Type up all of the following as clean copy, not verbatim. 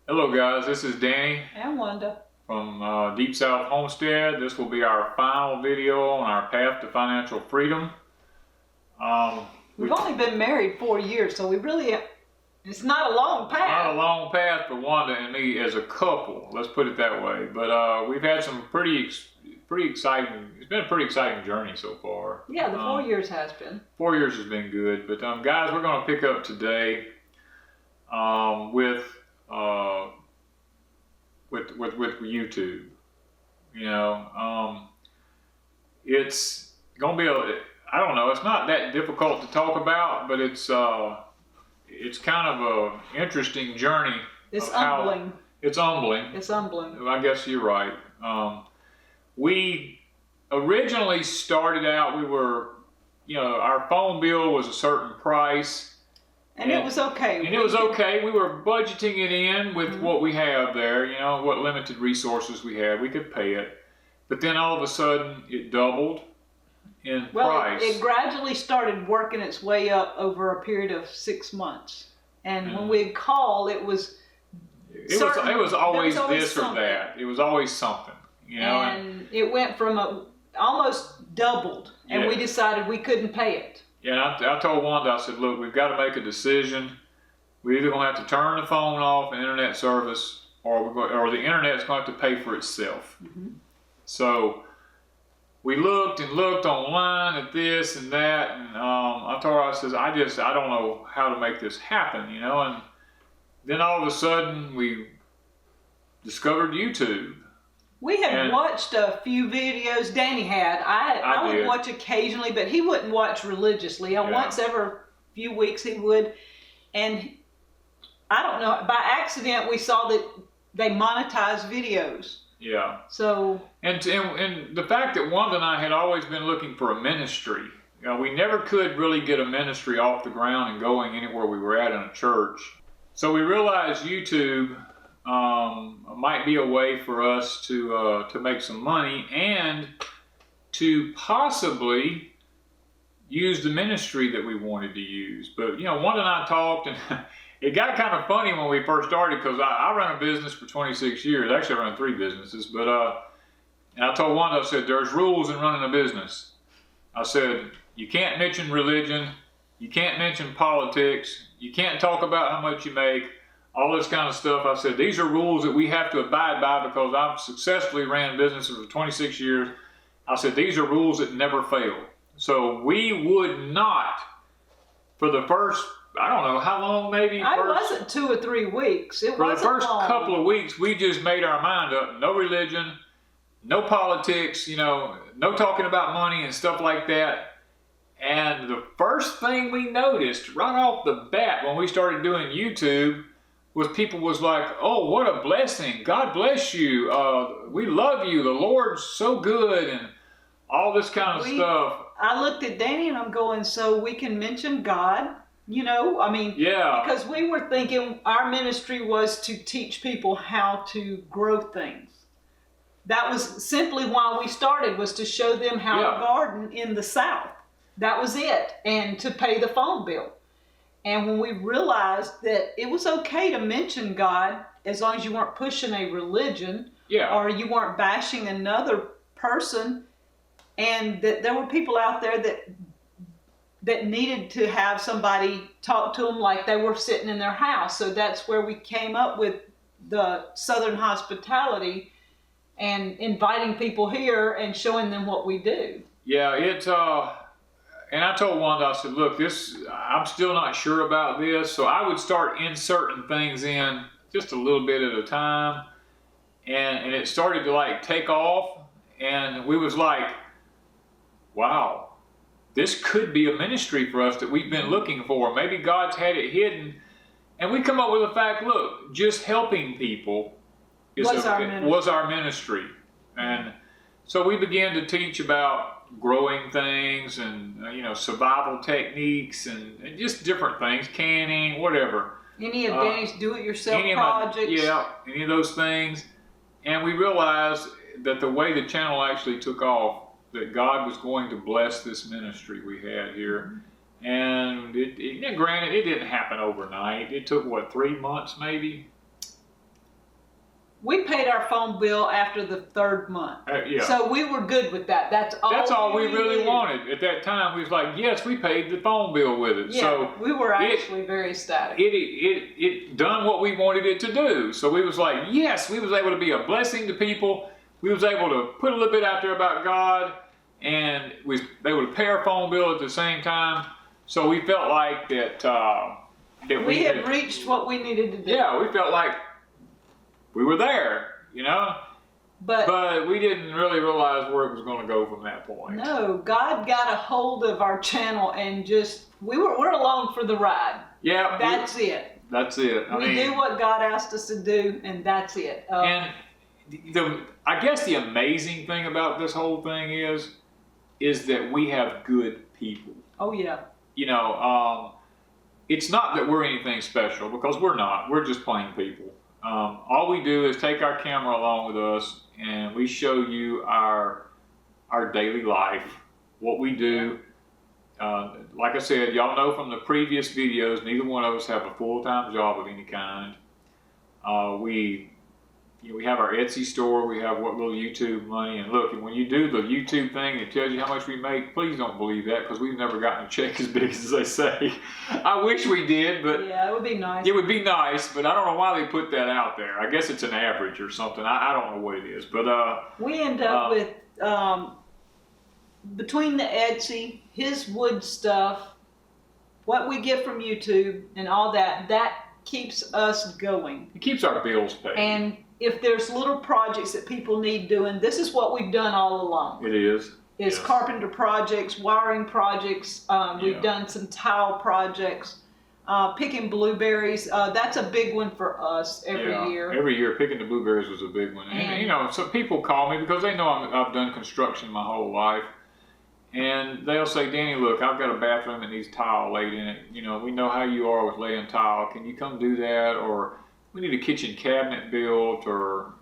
Hello guys, this is Danny And Wanda from Deep South Homestead. This will be our final video on our path to financial freedom. We've only been married 4 years, so it's not a long path. Not a long path for Wanda and me as a couple, let's put it that way. But we've had some pretty exciting, it's been a pretty exciting journey so far. Yeah, the 4 years has been. 4 years has been good. But guys, we're going to pick up today with YouTube. You know, it's gonna be I don't know, it's not that difficult to talk about, but it's kind of a interesting journey. It's humbling. It's humbling. It's humbling. I guess you're right. We originally started out, our phone bill was a certain price. And it was okay. And it was okay. We were budgeting it in with what we have there, what limited resources we had. We could pay it. But then all of a sudden, it doubled in price. It gradually started working its way up over a period of 6 months. And when we'd call, it was always this something. or that. It was always something, And it went from almost doubled. And we decided we couldn't pay it. Yeah, I told Wanda, I said, look, we've got to make a decision. We're either going to have to turn the phone off and internet service, or the internet's going to have to pay for itself. Mm-hmm. So we looked and looked online at this and that, and I told her, I says, I don't know how to make this happen, and then all of a sudden we discovered YouTube. We had watched a few videos. Danny had. I would watch occasionally, but he wouldn't watch religiously. Once every few weeks he would. And I don't know, by accident we saw that they monetized videos. Yeah. So. And the fact that Wanda and I had always been looking for a ministry. We never could really get a ministry off the ground and going anywhere we were at in a church. So we realized YouTube might be a way for us to make some money and to possibly use the ministry that we wanted to use. But Wanda and I talked, and it got kind of funny when we first started, because I run a business for 26 years. Actually, I run 3 businesses, but and I told Wanda, I said, there's rules in running a business. I said, you can't mention religion, you can't mention politics, you can't talk about how much you make, all this kind of stuff. I said, these are rules that we have to abide by, because I've successfully ran businesses for 26 years. I said, these are rules that never fail. So we would not, for the first, I don't know how long, maybe. It wasn't 2 or 3 weeks. It for wasn't the first long. couple of weeks, we just made our mind up. No religion, no politics, no talking about money and stuff like that. And the first thing we noticed right off the bat when we started doing YouTube was people was like, oh, what a blessing. God bless you. We love you. The Lord's so good, and all this kind of stuff. I looked at Danny and I'm going, so we can mention God? Yeah. Because we were thinking our ministry was to teach people how to grow things. That was simply why we started, was to show them how to garden in the South. That was it. And to pay the phone bill. And when we realized that it was okay to mention God, as long as you weren't pushing a religion, or you weren't bashing another person, and that there were people out there that needed to have somebody talk to them like they were sitting in their house. So that's where we came up with the Southern hospitality and inviting people here and showing them what we do. Yeah, and I told Wanda, I said, look, I'm still not sure about this. So I would start inserting things in just a little bit at a time. And it started to take off. And we was like, wow, this could be a ministry for us that we've been looking for. Maybe God's had it hidden. And we come up with the fact, look, just helping people was our ministry. And so we began to teach about growing things and survival techniques and just different things, canning, whatever. Any of Danny's do-it-yourself projects. Any of those things. And we realized that the way the channel actually took off, that God was going to bless this ministry we had here. And granted, it didn't happen overnight. It took, 3 months maybe? We paid our phone bill after the 3rd month. Yeah. So we were good with that. That's all we really wanted. At that time, we was like, yes, we paid the phone bill with it. Yeah, so we were actually very ecstatic. It done what we wanted it to do. So we was like, yes, we was able to be a blessing to people. We was able to put a little bit out there about God, and they would pay our phone bill at the same time. So we felt like that we had reached what we needed to do. Yeah, we felt like we were there, you know. But we didn't really realize where it was going to go from that point. No, God got a hold of our channel and just we're along for the ride. Yeah, that's it. That's it. We do what God asked us to do, and that's it. And I guess the amazing thing about this whole thing is that we have good people. Oh yeah. You know, it's not that we're anything special, because we're not. We're just plain people. All we do is take our camera along with us, and we show you our daily life, what we do. Like I said, y'all know from the previous videos, neither one of us have a full-time job of any kind. We have our Etsy store, we have what little YouTube money, and look, when you do the YouTube thing, it tells you how much we make. Please don't believe that, because we've never gotten a check as big as they say. I wish we did, but yeah, it would be nice. It would be nice, but I don't know why they put that out there. I guess it's an average or something. I don't know what it is, but we end up with between the Etsy, his wood stuff, what we get from YouTube, and all that keeps us going. It keeps our bills paid. And if there's little projects that people need doing, this is what we've done all along. It is. Is yes. Carpenter projects, wiring projects. We've done some tile projects, picking blueberries. That's a big one for us every year. Every year, picking the blueberries was a big one. And you know, some people call me because they know I've done construction my whole life. And they'll say, Danny, look, I've got a bathroom that needs tile laid in it. You know, we know how you are with laying tile. Can you come do that? Or we need a kitchen cabinet built, or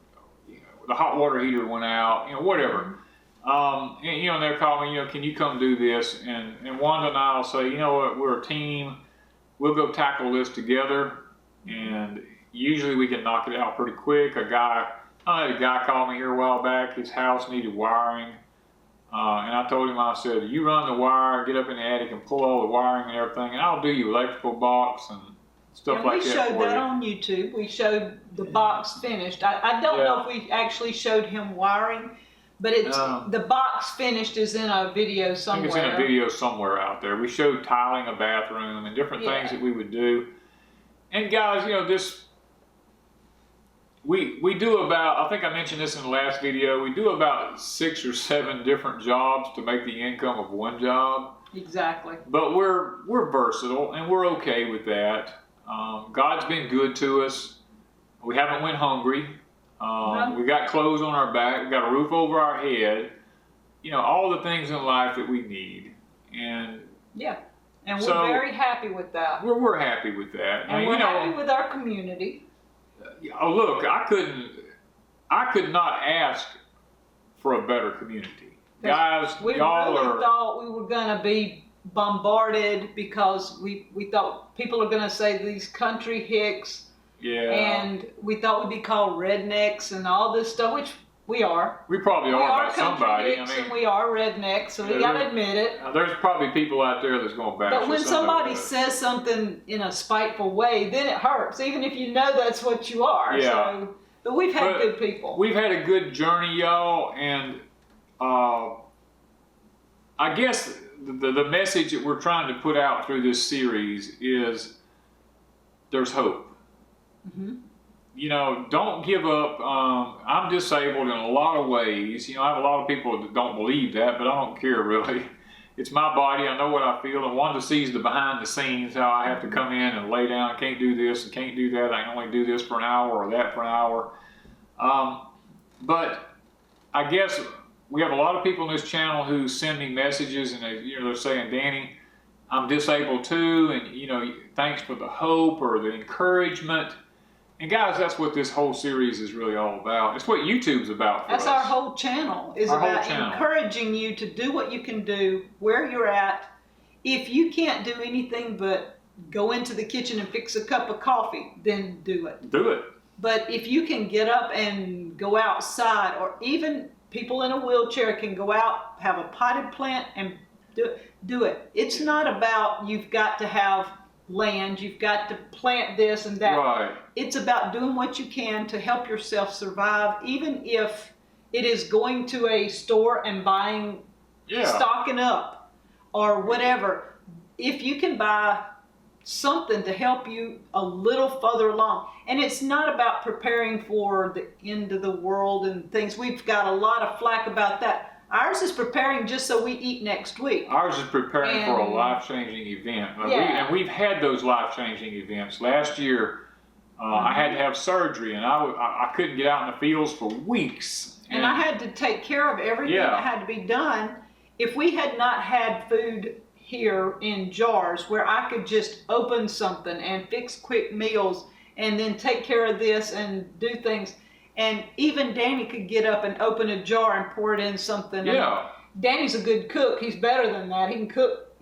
you know, the hot water heater went out, you know, whatever. And, you know, they'll call me, you know, can you come do this? And Wanda and I will say, you know what, we're a team. We'll go tackle this together. And usually we can knock it out pretty quick. I had a guy call me here a while back. His house needed wiring. And I told him, I said, you run the wire, get up in the attic and pull all the wiring and everything, and I'll do you electrical box and stuff like that. We showed that on YouTube. We showed the box finished. I don't know if we actually showed him wiring, but it's the box finished is in a video somewhere. I think it's in a video somewhere out there. We showed tiling a bathroom and different things that we would do. And guys, you know, we do about, I think I mentioned this in the last video, we do about 6 or 7 different jobs to make the income of one job. Exactly. But we're versatile, and we're okay with that. God's been good to us. We haven't went hungry. We got clothes on our back. We got a roof over our head. You know, all the things in life that we need. And and we're very happy with that. We're happy with that. And we're happy with our community. Oh, look, I could not ask for a better community. Guys, we y'all really thought we were going to be bombarded because we thought people are going to say these country hicks. Yeah. And we thought we'd be called rednecks and all this stuff, which we are. We probably are by somebody. I mean, and we are rednecks, so we got to admit it. There's probably people out there that's going to bash us. But when somebody says something in a spiteful way, then it hurts, even if you know that's what you are. Yeah. So, but we've had good people. We've had a good journey, y'all, and I guess the message that we're trying to put out through this series is there's hope. Mm-hmm. You know, don't give up. I'm disabled in a lot of ways. You know, I have a lot of people that don't believe that, but I don't care really. It's my body. I know what I feel. And one sees the behind the scenes, how I have to come in and lay down. I can't do this and can't do that. I can only do this for an hour or that for an hour. But I guess we have a lot of people on this channel who send me messages, and they're saying, Danny, I'm disabled too, and you know, thanks for the hope or the encouragement. And guys, that's what this whole series is really all about. It's what YouTube's about for us. That's our whole channel, is about encouraging you to do what you can do where you're at. If you can't do anything but go into the kitchen and fix a cup of coffee, then do it. Do it. But if you can get up and go outside, or even people in a wheelchair can go out, have a potted plant and do it. It's not about you've got to have land, you've got to plant this and that. Right. It's about doing what you can to help yourself survive, even if it is going to a store and buying, stocking up or whatever. If you can buy something to help you a little further along. And it's not about preparing for the end of the world and things. We've got a lot of flack about that. Ours is preparing just so we eat next week. Ours is preparing for a life-changing event. And we've had those life-changing events. Last year, I had to have surgery, and I couldn't get out in the fields for weeks. And I had to take care of everything that had to be done. If we had not had food here in jars where I could just open something and fix quick meals and then take care of this and do things, and even Danny could get up and open a jar and pour it in something. Yeah. Danny's a good cook. He's better than that. He can cook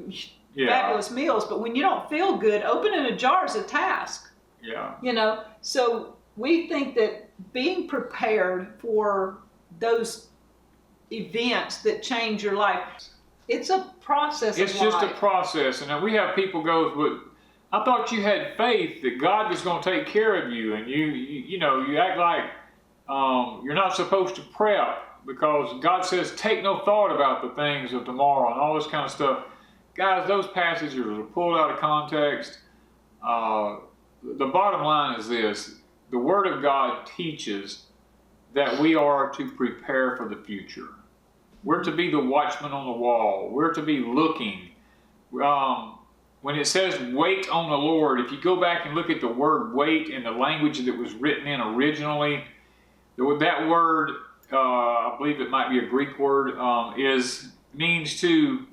fabulous meals, but when you don't feel good, opening a jar is a task. Yeah. You know, so we think that being prepared for those events that change your life, it's a process. It's just a process. And we have people go, I thought you had faith that God was going to take care of you, and you act like you're not supposed to prep because God says take no thought about the things of tomorrow and all this kind of stuff. Guys, those passages are pulled out of context. The bottom line is this: the Word of God teaches that we are to prepare for the future. We're to be the watchman on the wall. We're to be looking. When it says wait on the Lord, if you go back and look at the word wait in the language that was written in originally, that word, I believe it might be a Greek word, means to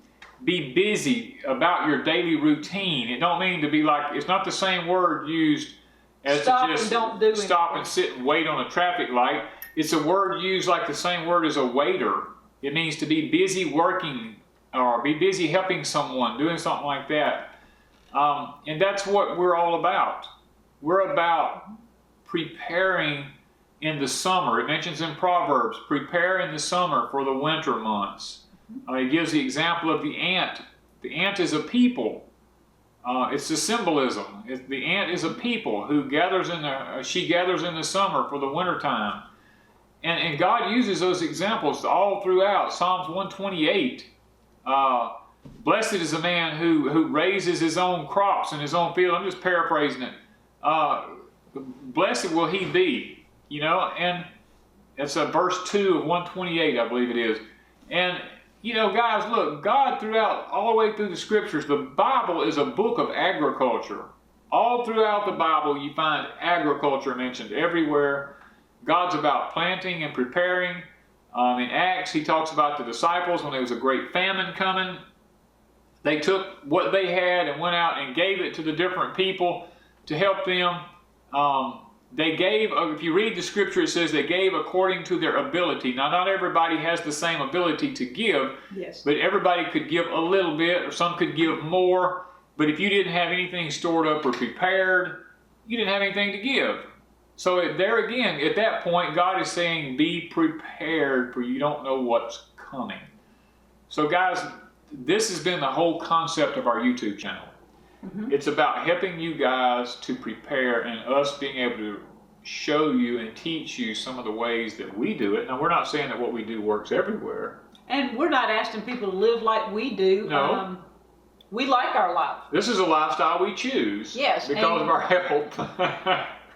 be busy about your daily routine. It don't mean to be like, it's not the same word used as stop to just and don't stop and sit and wait on a traffic light. It's a word used like the same word as a waiter. It means to be busy working or be busy helping someone, doing something like that. And that's what we're all about. We're about preparing in the summer. It mentions in Proverbs, prepare in the summer for the winter months. It gives the example of the ant. The ant is a people. It's the symbolism. The ant is a people who gathers she gathers in the summer for the winter time. And God uses those examples all throughout. Psalms 128. Blessed is the man who raises his own crops in his own field. I'm just paraphrasing it. Blessed will he be, and it's verse 2 of 128, I believe it is. And, guys, look, God throughout, all the way through the scriptures, the Bible is a book of agriculture. All throughout the Bible, you find agriculture mentioned everywhere. God's about planting and preparing. In Acts, he talks about the disciples when there was a great famine coming. They took what they had and went out and gave it to the different people to help them. They gave, if you read the scripture, it says they gave according to their ability. Now, not everybody has the same ability to give, but everybody could give a little bit, or some could give more. But if you didn't have anything stored up or prepared, you didn't have anything to give. So there again, at that point, God is saying, be prepared, for you don't know what's coming. So guys, this has been the whole concept of our YouTube channel. Mm-hmm. It's about helping you guys to prepare and us being able to show you and teach you some of the ways that we do it. Now, we're not saying that what we do works everywhere. And we're not asking people to live like we do. No. We like our life. This is a lifestyle we choose. Yes. Because of our health.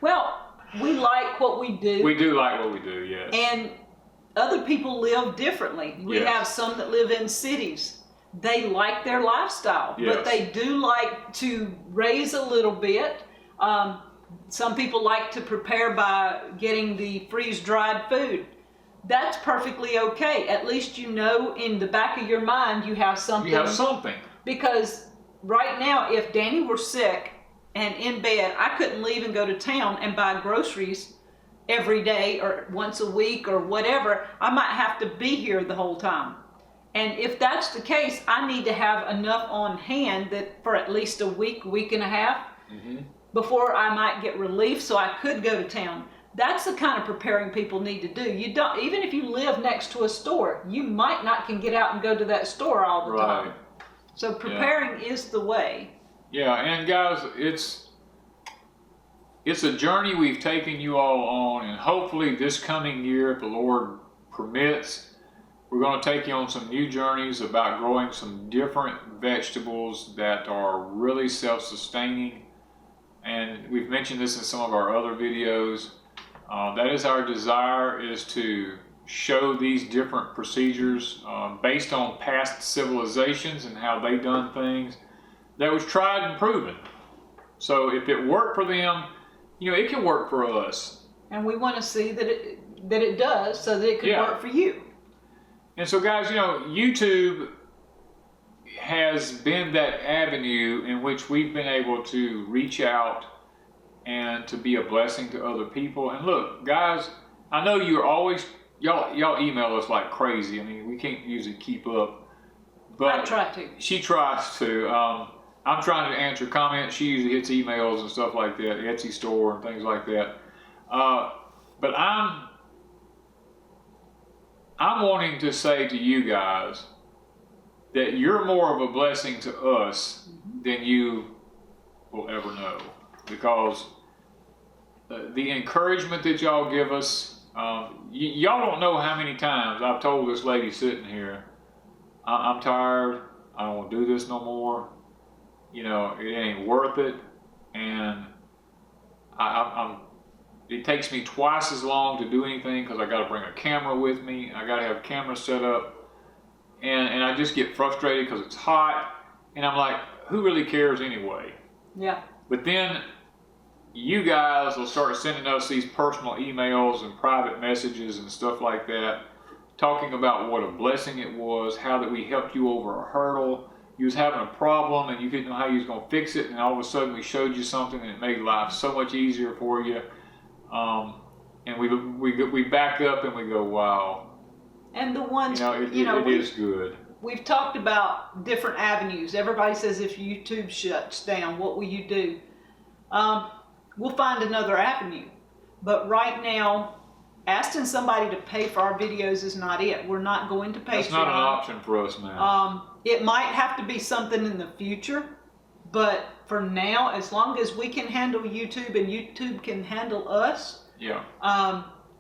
Well, we like what we do. We do like what we do, yes. And other people live differently. We have some that live in cities. They like their lifestyle, but they do like to raise a little bit. Some people like to prepare by getting the freeze-dried food. That's perfectly okay. At least in the back of your mind you have something. You have something. Because right now, if Danny were sick and in bed, I couldn't leave and go to town and buy groceries every day or once a week or whatever. I might have to be here the whole time. And if that's the case, I need to have enough on hand that for at least a week and a half before I might get relief so I could go to town. That's the kind of preparing people need to do. You don't, even if you live next to a store, you might not can get out and go to that store all the time. So preparing is the way. Yeah, and guys, it's a journey we've taken you all on, and hopefully this coming year, if the Lord permits, we're going to take you on some new journeys about growing some different vegetables that are really self-sustaining. And we've mentioned this in some of our other videos. That is our desire, is to show these different procedures based on past civilizations and how they done things that was tried and proven. So if it worked for them, it can work for us. And we want to see that it does, so that it can work for you. And so guys, YouTube has been that avenue in which we've been able to reach out and to be a blessing to other people. And look, guys, I know you're always, y'all email us like crazy. I mean, we can't usually keep up. But I try to. She tries to. I'm trying to answer comments. She usually hits emails and stuff like that, Etsy store and things like that. But I'm wanting to say to you guys that you're more of a blessing to us than you will ever know, because the encouragement that y'all give us, y'all don't know how many times I've told this lady sitting here, I'm tired, I don't want to do this no more, it ain't worth it, and it takes me twice as long to do anything because I got to bring a camera with me, I got to have a camera set up, and I just get frustrated because it's hot, and I'm like, who really cares anyway? Yeah. But then you guys will start sending us these personal emails and private messages and stuff like that, talking about what a blessing it was, how that we helped you over a hurdle. You was having a problem and you didn't know how you was going to fix it, and all of a sudden we showed you something and it made life so much easier for you. And we back up and we go, wow. And the ones, it is good. We've talked about different avenues. Everybody says, if YouTube shuts down, what will you do? We'll find another avenue. But right now, asking somebody to pay for our videos is not it. We're not going to pay. That's not an option for us now. It might have to be something in the future, but for now, as long as we can handle YouTube and YouTube can handle us,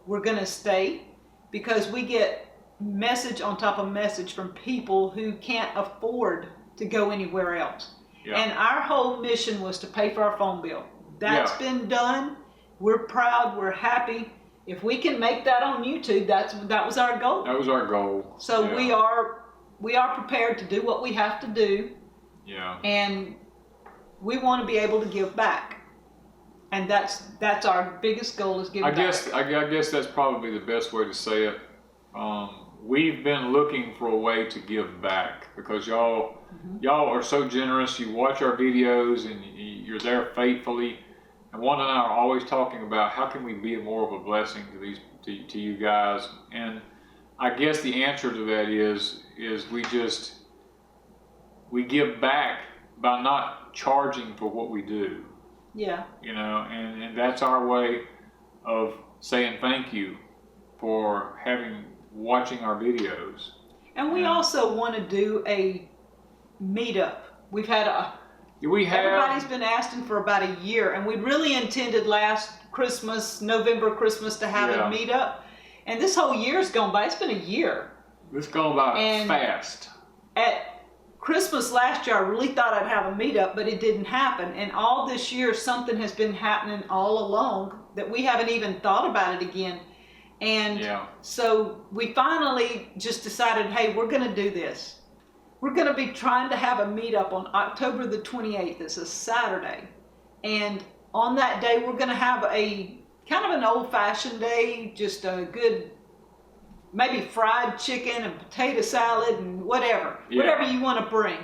we're going to stay, because we get message on top of message from people who can't afford to go anywhere else. And our whole mission was to pay for our phone bill. That's been done. We're proud. We're happy. If we can make that on YouTube, that was our goal. That was our goal. So we are prepared to do what we have to do. Yeah. And we want to be able to give back. And that's our biggest goal, is giving back. I guess that's probably the best way to say it. We've been looking for a way to give back, because y'all are so generous. You watch our videos and you're there faithfully. And Wanda and I are always talking about how can we be more of a blessing to you guys. And I guess the answer to that is we give back by not charging for what we do. Yeah. And that's our way of saying thank you for watching our videos. And we also want to do a meetup. Everybody's been asking for about a year, and we really intended last November Christmas, to have a meetup. And this whole year's gone by. It's been a year. It's gone by fast. At Christmas last year, I really thought I'd have a meetup, but it didn't happen. And all this year, something has been happening all along that we haven't even thought about it again. And so we finally just decided, hey, we're going to do this. We're going to be trying to have a meetup on October the 28th. It's a Saturday. And on that day, we're going to have a kind of an old-fashioned day, just a good, maybe fried chicken and potato salad and whatever you want to bring.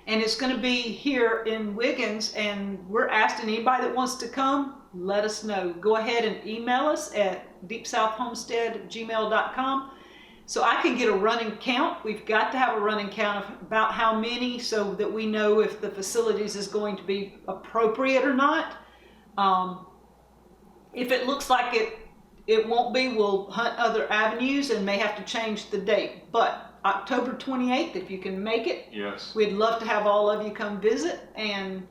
And it's going to be here in Wiggins, and we're asking anybody that wants to come, let us know. Go ahead and email us at deepsouthhomestead@gmail.com. So I can get a running count. We've got to have a running count of about how many, so that we know if the facilities is going to be appropriate or not. If it looks like it won't be. We'll hunt other avenues and may have to change the date. But October 28th, if you can make it, yes, we'd love to have all of you come visit. And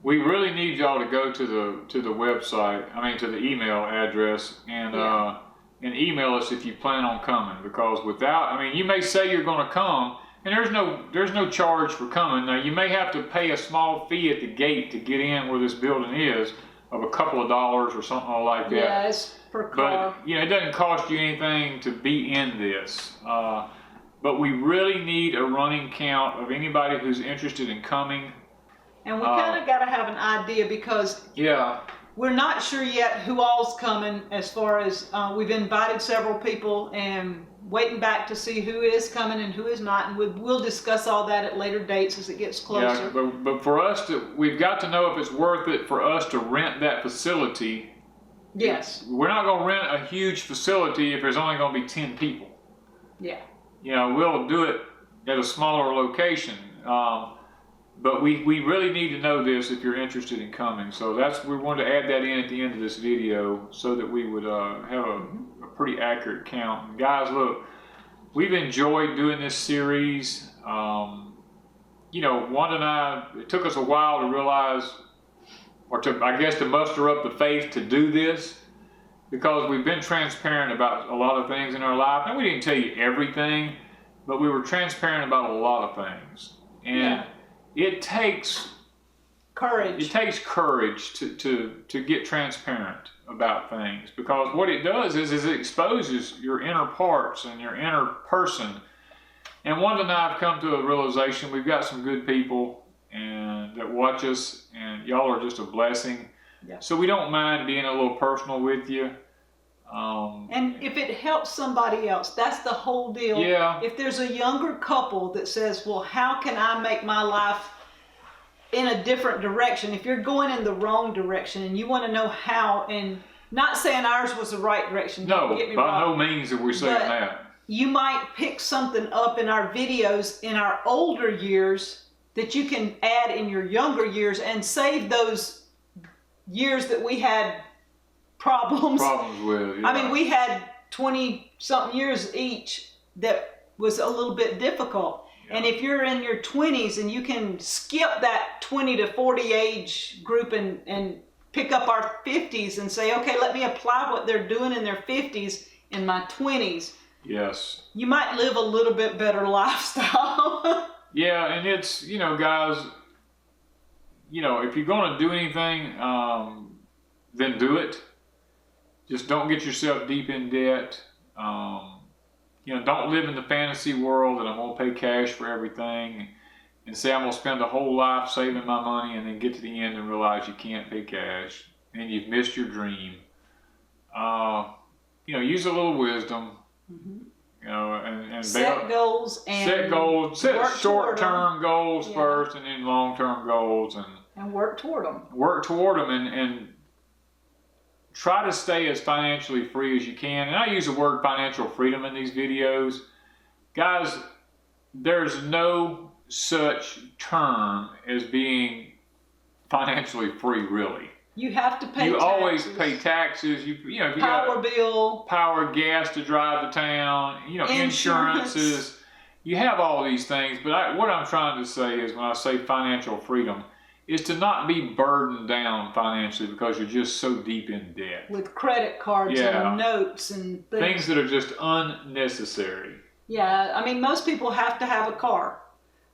we really need y'all to go to the website. I mean, to the email address and email us if you plan on coming. Because without, I mean, you may say you're going to come, and there's no charge for coming. Now you may have to pay a small fee at the gate to get in where this building is, of a couple of dollars or something like that. yeah, it's per car. But it doesn't cost you anything to be in this. But we really need a running count of anybody who's interested in coming. And we kind of got to have an idea, because we're not sure yet who all's coming. As far as we've invited several people and waiting back to see who is coming and who is not, and we'll discuss all that at later dates as it gets closer. Yeah, but for us we've got to know if it's worth it for us to rent that facility. Yes. We're not going to rent a huge facility if there's only going to be 10 people. Yeah. We'll do it at a smaller location. But we really need to know this if you're interested in coming. So we wanted to add that in at the end of this video so that we would have a pretty accurate count. And guys, look, we've enjoyed doing this series. Wanda and I, it took us a while to realize, or to muster up the faith to do this, because we've been transparent about a lot of things in our life. And we didn't tell you everything, but we were transparent about a lot of things. And it takes courage. It takes courage to get transparent about things, because what it does is it exposes your inner parts and your inner person. And Wanda and I have come to a realization: we've got some good people and that watch us, and y'all are just a blessing. Yeah. So we don't mind being a little personal with you. And if it helps somebody else, that's the whole deal. Yeah. If there's a younger couple that says, well, how can I make my life in a different direction? If you're going in the wrong direction and you want to know how, and not saying ours was the right direction. No, don't get me by wrong, no means are we saying that. You might pick something up in our videos in our older years that you can add in your younger years and save those years that we had problems with. Yeah. I mean, we had 20-something years each that was a little bit difficult. Yeah. And if you're in your 20s and you can skip that 20 to 40 age group and pick up our 50s and say, okay, let me apply what they're doing in their 50s in my 20s. Yes. You might live a little bit better lifestyle. Yeah, and it's, guys, if you're going to do anything, then do it. Just don't get yourself deep in debt. Don't live in the fantasy world that I'm going to pay cash for everything and say I'm going to spend a whole life saving my money and then get to the end and realize you can't pay cash and you've missed your dream. Use a little wisdom. Mm-hmm. And set goals and set short-term goals first, and then long-term goals, and work toward them. Work toward them, and try to stay as financially free as you can. And I use the word financial freedom in these videos. Guys, there's no such term as being financially free, really. You have to pay taxes. You always pay taxes. If you power bill, power, gas to drive to town, insurances. You have all these things. But what I'm trying to say is, when I say financial freedom, is to not be burdened down financially because you're just so deep in debt. With credit cards and notes and things. Things that are just unnecessary. Yeah, I mean, most people have to have a car.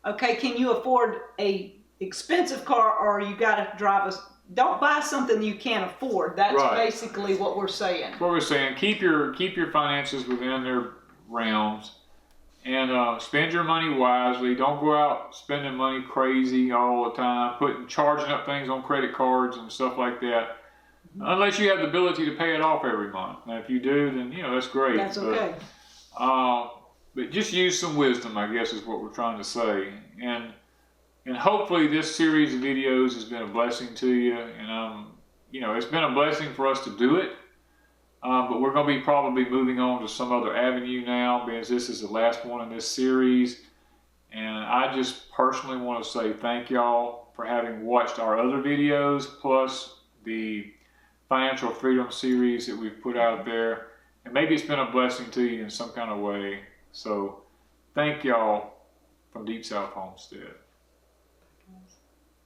Okay, can you afford a expensive car, or you got to drive don't buy something you can't afford. That's basically what we're saying. What we're saying, keep your finances within their realms, and spend your money wisely. Don't go out spending money crazy all the time, charging up things on credit cards and stuff like that. Unless you have the ability to pay it off every month. Now, if you do, then that's great. That's okay. But just use some wisdom, I guess, is what we're trying to say. And hopefully this series of videos has been a blessing to you. And it's been a blessing for us to do it. But we're going to be probably moving on to some other avenue now, because this is the last one in this series. And I just personally want to say thank y'all for having watched our other videos, plus the financial freedom series that we've put out there. And maybe it's been a blessing to you in some kind of way. So thank y'all from Deep South Homestead.